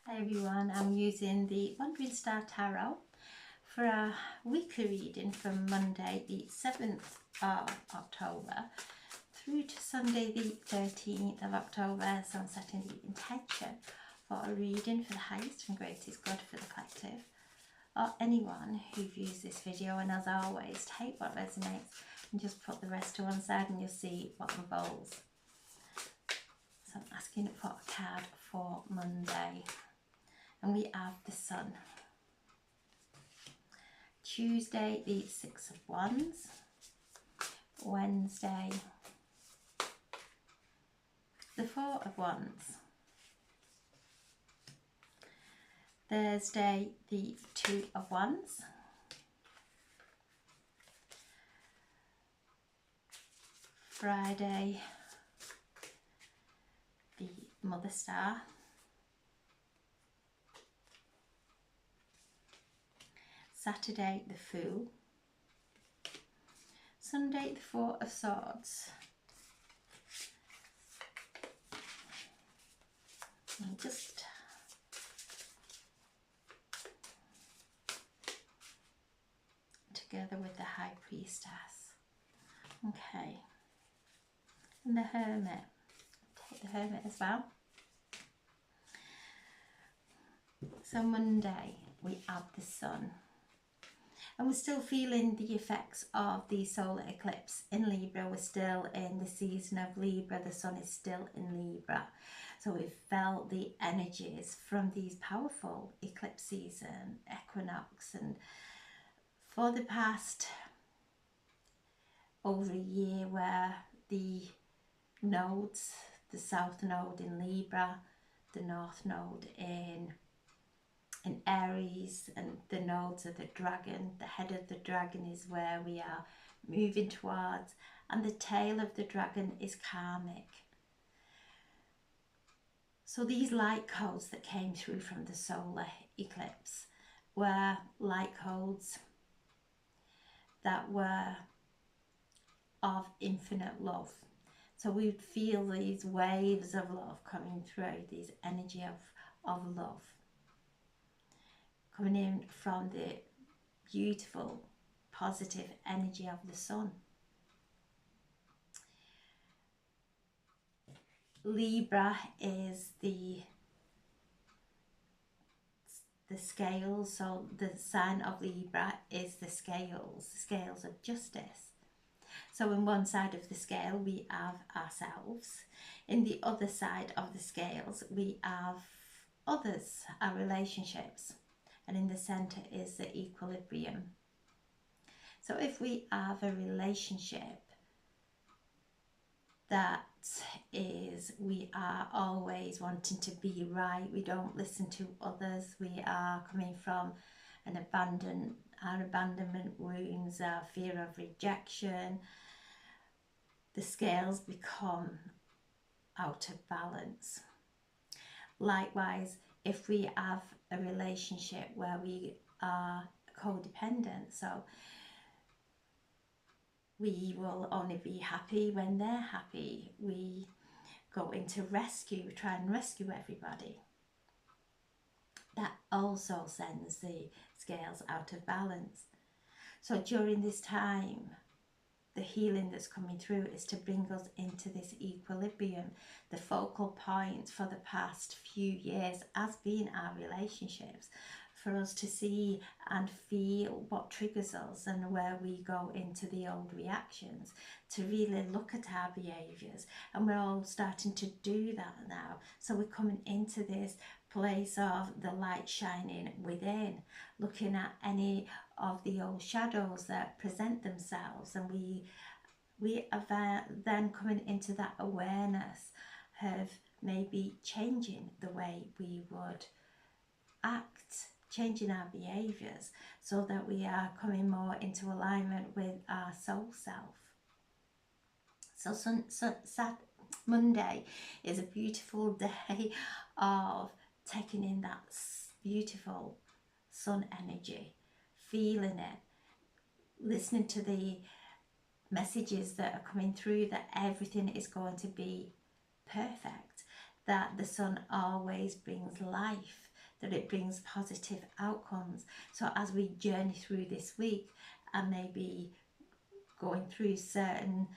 Hi everyone, I'm using the Wandering Star Tarot for a weekly reading from Monday the 7th of October through to Sunday the 13th of October. So I'm setting the intention for a reading for the highest and greatest good for the collective or anyone who views this video, and as always, take what resonates and just put the rest to one side and you'll see what unfolds. So I'm asking for a card for Monday. And we have the Sun. Tuesday, the Six of Wands. Wednesday, the Four of Wands. Thursday, the Two of Wands. Friday, the Mother Star. Saturday, the Fool. Sunday, the Four of Swords. And just together with the High Priestess. Okay. And the Hermit. Take the Hermit as well. So Monday, we have the Sun. And we're still feeling the effects of the solar eclipse in Libra. We're still in the season of Libra. The Sun is still in Libra. So we've felt the energies from these powerful eclipses and equinox. And for the past over a year, where the nodes, the South Node in Libra, the North Node in Aries, and the nodes of the dragon, the head of the dragon is where we are moving towards, and the tail of the dragon is karmic. So these light codes that came through from the solar eclipse were light codes that were of infinite love. So we'd feel these waves of love coming through, these energy of love coming in from the beautiful, positive energy of the Sun. Libra is the scales, so the sign of Libra is the scales of justice. So in one side of the scale we have ourselves, in the other side of the scales we have others, our relationships, and in the center is the equilibrium. So if we have a relationship that is, we are always wanting to be right, we don't listen to others, we are coming from our abandonment wounds, our fear of rejection, the scales become out of balance. Likewise, if we have a relationship where we are codependent, so we will only be happy when they're happy, we go into rescue, try and rescue everybody, that also sends the scales out of balance. So during this time, the healing that's coming through is to bring us into this equilibrium. The focal point for the past few years has been our relationships, for us to see and feel what triggers us and where we go into the old reactions, to really look at our behaviours. And we're all starting to do that now. So we're coming into this place of the light shining within, looking at any of the old shadows that present themselves, and we are then coming into that awareness of maybe changing the way we would act, changing our behaviours, so that we are coming more into alignment with our soul self. So Monday is a beautiful day of taking in that beautiful sun energy, feeling it, listening to the messages that are coming through, that everything is going to be perfect, that the sun always brings life, that it brings positive outcomes. So as we journey through this week and maybe going through certain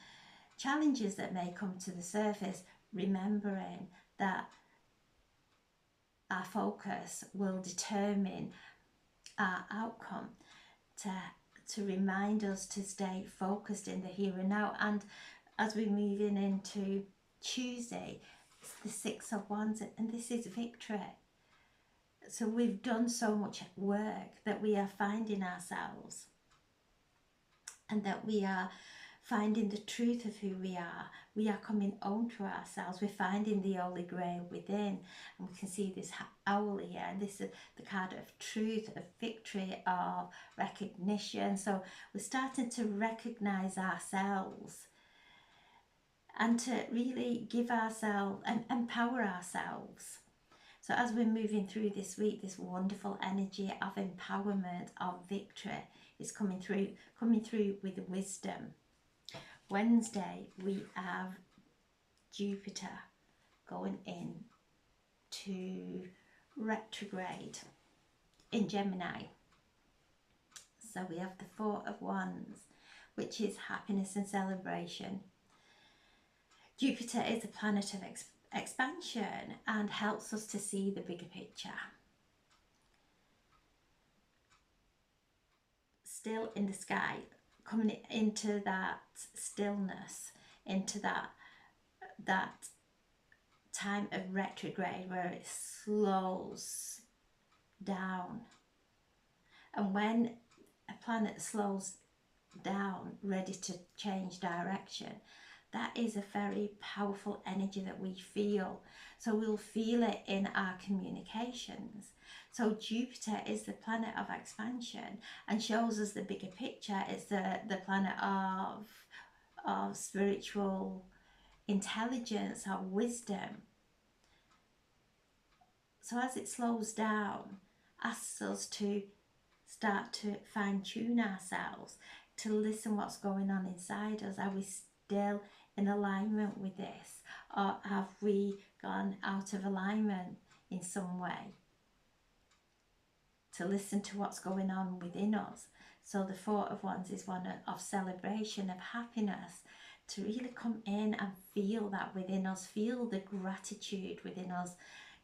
challenges that may come to the surface, remembering that our focus will determine our outcome, to remind us to stay focused in the here and now. And as we're moving into Tuesday, it's the Six of Wands, and this is victory. So we've done so much work that we are finding ourselves, and that we are finding the truth of who we are. We are coming home to ourselves. We're finding the Holy Grail within. And we can see this owl here. And this is the card of truth, of victory, of recognition. So we're starting to recognize ourselves and to really give ourselves and empower ourselves. So as we're moving through this week, this wonderful energy of empowerment, of victory is coming through with wisdom. Wednesday, we have Jupiter going in to retrograde in Gemini. So we have the Four of Wands, which is happiness and celebration. Jupiter is a planet of expansion and helps us to see the bigger picture. Still in the sky, coming into that stillness, into that time of retrograde where it slows down. And when a planet slows down, ready to change direction, that is a very powerful energy that we feel. So we'll feel it in our communications. So Jupiter is the planet of expansion and shows us the bigger picture. It's the planet of spiritual intelligence, of wisdom. So as it slows down, asks us to start to fine-tune ourselves, to listen what's going on inside us. Are we still in alignment with this, or have we gone out of alignment in some way? To listen to what's going on within us. So the Four of Wands is one of celebration, of happiness, to really come in and feel that within us, feel the gratitude within us.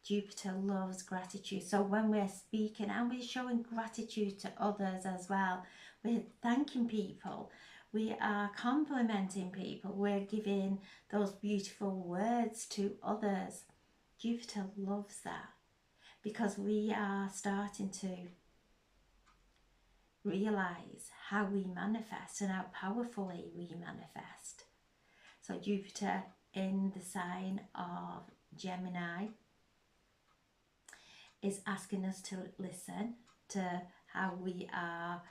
Jupiter loves gratitude. So when we're speaking and we're showing gratitude to others as well, we're thanking people, we are complimenting people, we're giving those beautiful words to others. Jupiter loves that, because we are starting to realize how we manifest and how powerfully we manifest. So Jupiter in the sign of Gemini is asking us to listen to how we are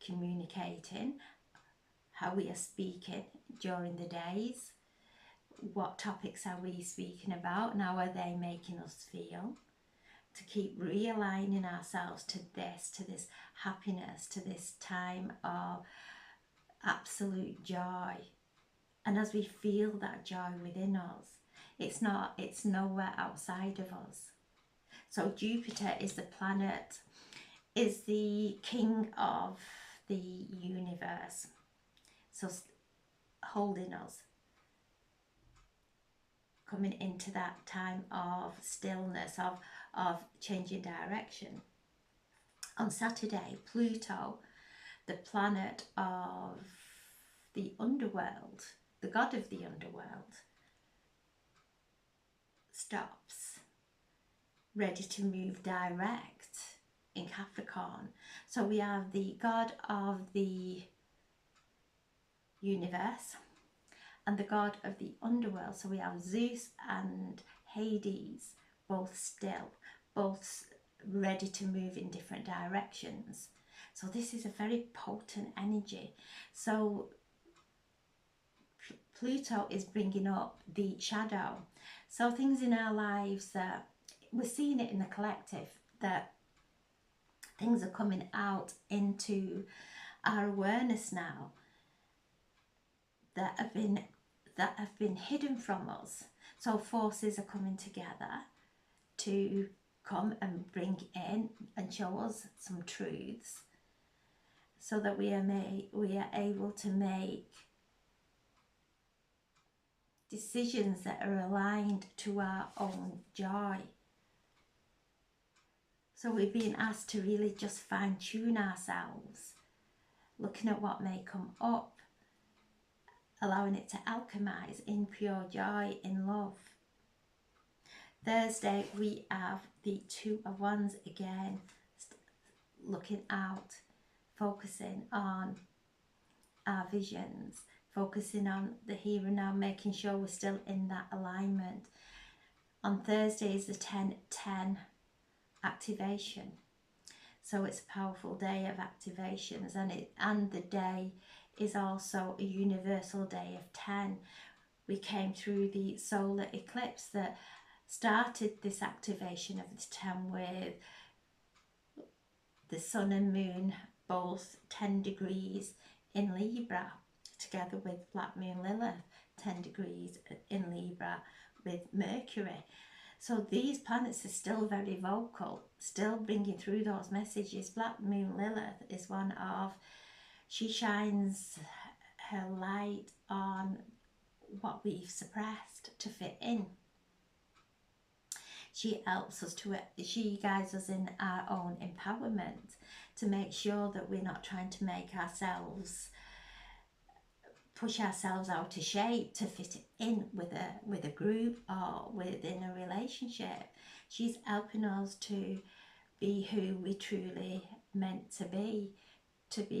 communicating, how we are speaking during the days, what topics are we speaking about and how are they making us feel, to keep realigning ourselves to this happiness, to this time of absolute joy. And as we feel that joy within us, it's nowhere outside of us. So Jupiter is the planet, is the king of the universe. So holding us, coming into that time of stillness, of changing direction. On Saturday, Pluto, the planet of the underworld, the god of the underworld, stops, ready to move direct in Capricorn. So we have the god of the universe and the god of the underworld. So we have Zeus and Hades, both still, both ready to move in different directions. So this is a very potent energy. So Pluto is bringing up the shadow. So things in our lives that we're seeing it in the collective, that things are coming out into our awareness now that have been hidden from us. So forces are coming together to come and bring in and show us some truths, so that we are able to make decisions that are aligned to our own joy. So we've been asked to really just fine tune ourselves, looking at what may come up, allowing it to alchemize in pure joy, in love. Thursday we have the Two of Wands again, looking out, focusing on our visions, focusing on the here and now, making sure we're still in that alignment. On Thursday is the 10-10 activation, so it's a powerful day of activations, and the day is also a universal day of 10. We came through the solar eclipse that started this activation of the 10 with the sun and moon both 10 degrees in Libra, together with Black Moon Lilith 10 degrees in Libra with Mercury. So these planets are still very vocal, still bringing through those messages. Black Moon Lilith is one of, she shines her light on what we've suppressed to fit in. She helps us to, she guides us in our own empowerment, to make sure that we're not trying to make ourselves, push ourselves out of shape to fit in with a group or within a relationship. She's helping us to be who we truly meant to be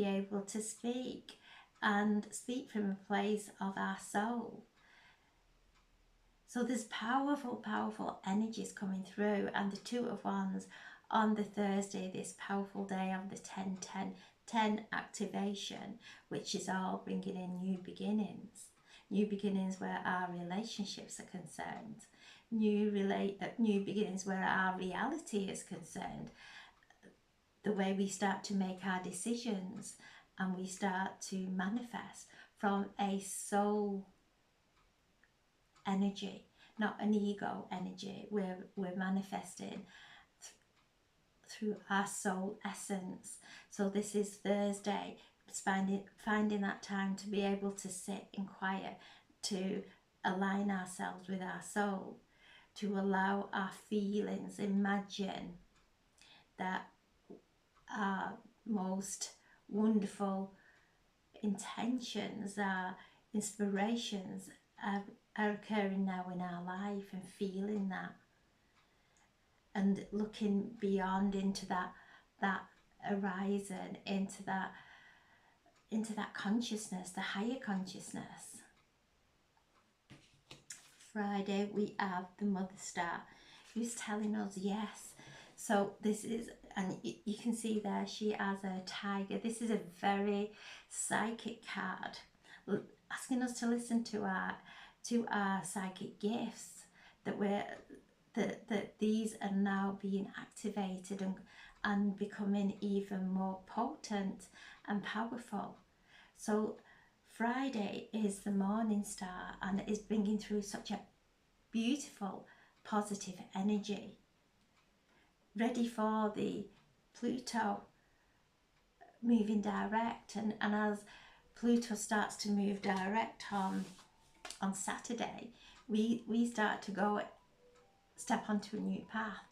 able to speak, and speak from a place of our soul. So there's powerful, powerful energies coming through, and the Two of Wands on the Thursday, this powerful day of the 10-10-10 activation, which is all bringing in new beginnings where our relationships are concerned, new beginnings where our reality is concerned, the way we start to make our decisions and we start to manifest from a soul energy, not an ego energy. We're manifesting through our soul essence. So this is Thursday, finding that time to be able to sit in quiet, to align ourselves with our soul, to allow our feelings, imagine that our most wonderful intentions, our inspirations are occurring now in our life, and feeling that, and looking beyond into that horizon, into that consciousness, the higher consciousness. Friday we have the Mother Star, who's telling us yes. So this is, and you can see there she has a tiger. This is a very psychic card, asking us to listen to our psychic gifts, that these are now being activated and becoming even more potent and powerful. So Friday is the morning star, and it is bringing through such a beautiful positive energy, ready for the Pluto moving direct, and as Pluto starts to move direct on Saturday, we start to step onto a new path.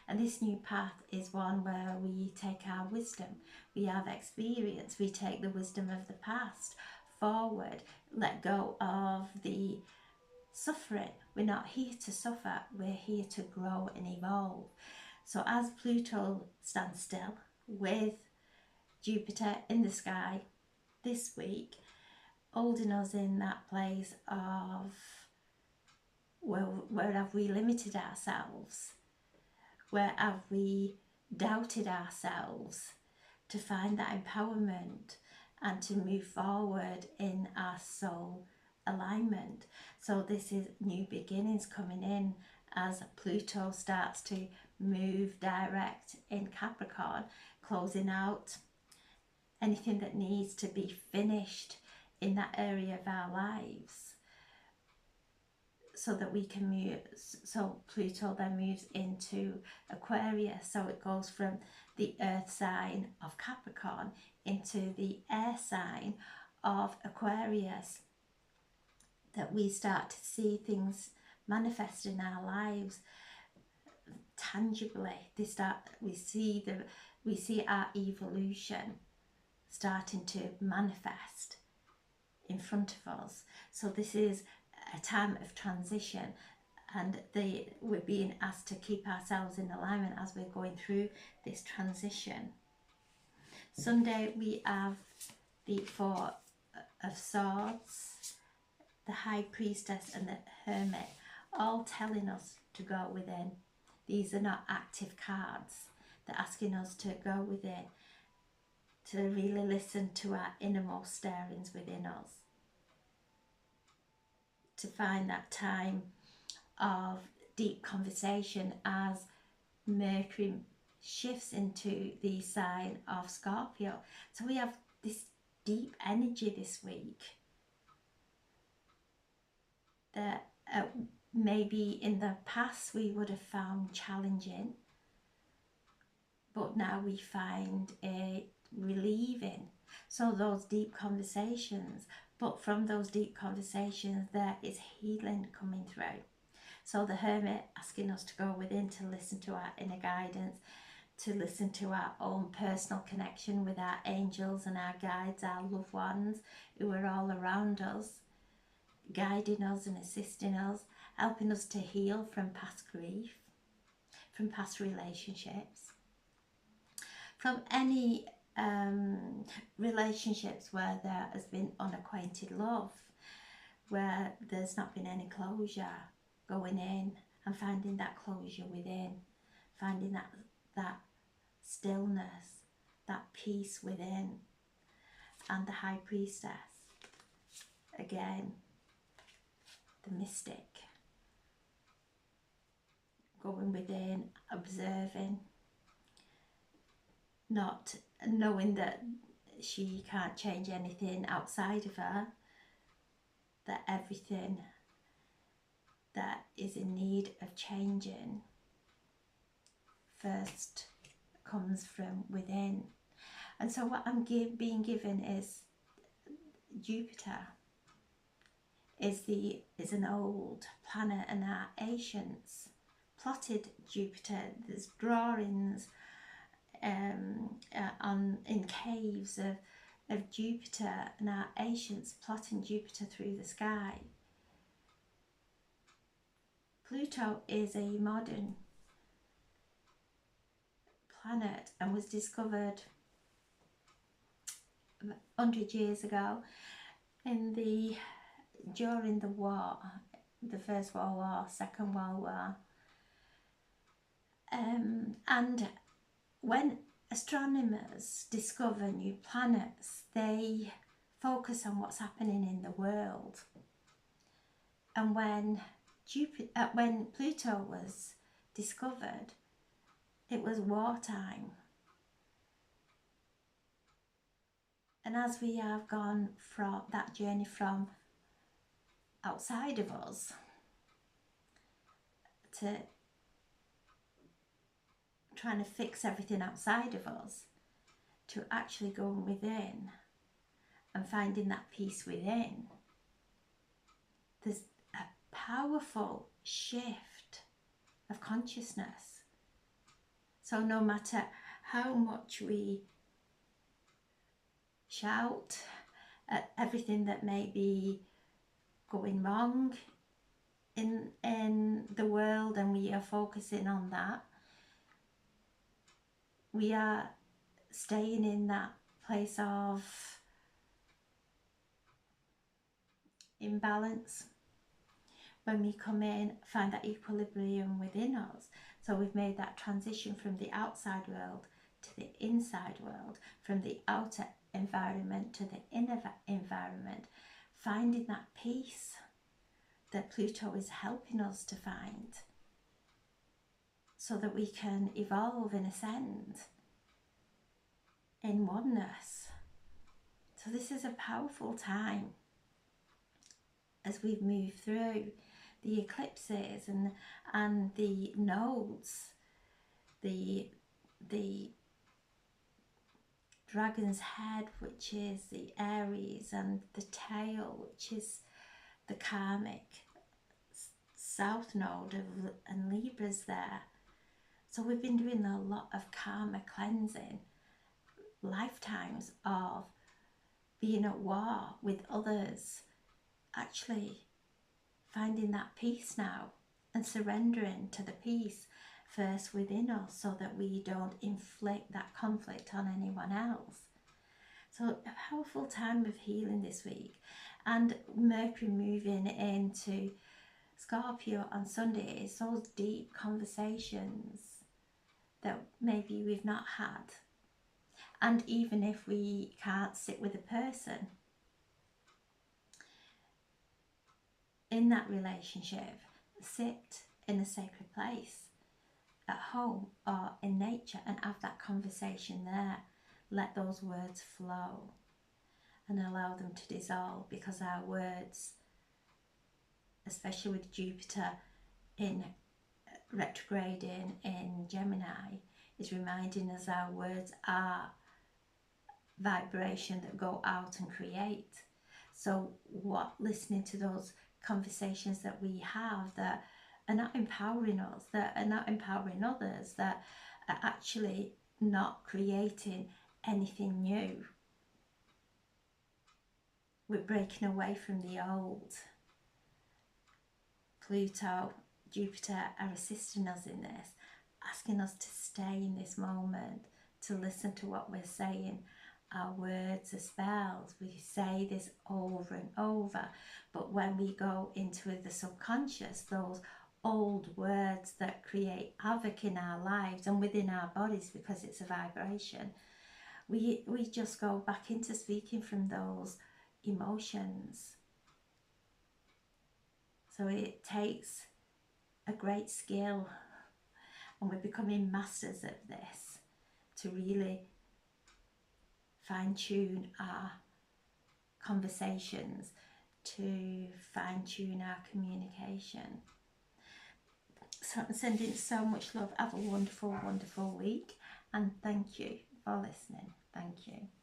And this new path is one where we take our wisdom, we have experience, we take the wisdom of the past forward, let go of the suffering. We're not here to suffer, we're here to grow and evolve. So as Pluto stands still with Jupiter in the sky this week, holding us in that place of where have we limited ourselves? Where have we doubted ourselves? To find that empowerment and to move forward in our soul alignment. So this is new beginnings coming in as Pluto starts to move direct in Capricorn, closing out anything that needs to be finished in that area of our lives. so that we can move. So Pluto then moves into Aquarius, so it goes from the earth sign of Capricorn into the air sign of Aquarius, that we start to see things manifest in our lives tangibly. We see our evolution starting to manifest in front of us. So this is a time of transition, and we're being asked to keep ourselves in alignment as we're going through this transition. Sunday we have the Four of Swords, the High Priestess and the Hermit, all telling us to go within. These are not active cards. They're asking us to go within, to really listen to our innermost stirrings within us, to find that time of deep conversation as Mercury shifts into the sign of Scorpio. So we have this deep energy this week that maybe in the past we would have found challenging, but now we find it relieving. So those deep conversations, but from those deep conversations there is healing coming through. So the Hermit asking us to go within, to listen to our inner guidance, to listen to our own personal connection with our angels and our guides, our loved ones who are all around us, guiding us and assisting us, helping us to heal from past grief, from past relationships, from any relationships where there has been unacquainted love, where there's not been any closure, going in and finding that closure within, finding that stillness, that peace within. And the High Priestess, again, the mystic, going within, observing, not knowing that she can't change anything outside of her, that everything that is in need of changing first comes from within. And so what I'm being given is Jupiter is an old planet, and our ancients plotted Jupiter. There's drawings in caves of Jupiter, and our ancients plotting Jupiter through the sky. Pluto is a modern planet and was discovered 100 years ago during the war, the First World War, Second World War. And when astronomers discover new planets, they focus on what's happening in the world. And when Pluto was discovered, it was wartime. And as we have gone from that journey from outside of us to trying to fix everything outside of us, to actually going within and finding that peace within, there's a powerful shift of consciousness. So no matter how much we shout at everything that may be going wrong in the world, and we are focusing on that, we are staying in that place of imbalance. When we come in, find that equilibrium within us. So we've made that transition from the outside world to the inside world, from the outer environment to the inner environment, finding that peace that Pluto is helping us to find, so that we can evolve and ascend in oneness. So this is a powerful time as we've moved through the eclipses and the nodes, the the dragon's head, which is the Aries, and the tail, which is the karmic south node of, and Libra's there. So we've been doing a lot of karma cleansing, lifetimes of being at war with others, actually finding that peace now and surrendering to the peace first within us so that we don't inflict that conflict on anyone else. So a powerful time of healing this week, and Mercury moving into Scorpio on Sunday is those deep conversations that maybe we've not had. And even if we can't sit with a person in that relationship, sit in a sacred place at home or in nature and have that conversation there. Let those words flow and allow them to dissolve, because our words, especially with Jupiter in retrograding in Gemini, is reminding us our words are vibration that go out and create. So what listening to those conversations that we have that are not empowering us, that are not empowering others, that are actually not creating anything new. We're breaking away from the old. Pluto, Jupiter are assisting us in this, asking us to stay in this moment, to listen to what we're saying. Our words are spells. We say this over and over, but when we go into the subconscious, those old words that create havoc in our lives and within our bodies, because it's a vibration, we just go back into speaking from those emotions. So it takes a great skill, and we're becoming masters of this, to really fine-tune our conversations, to fine-tune our communication. So I'm sending so much love. Have a wonderful, wonderful week, and thank you for listening. Thank you.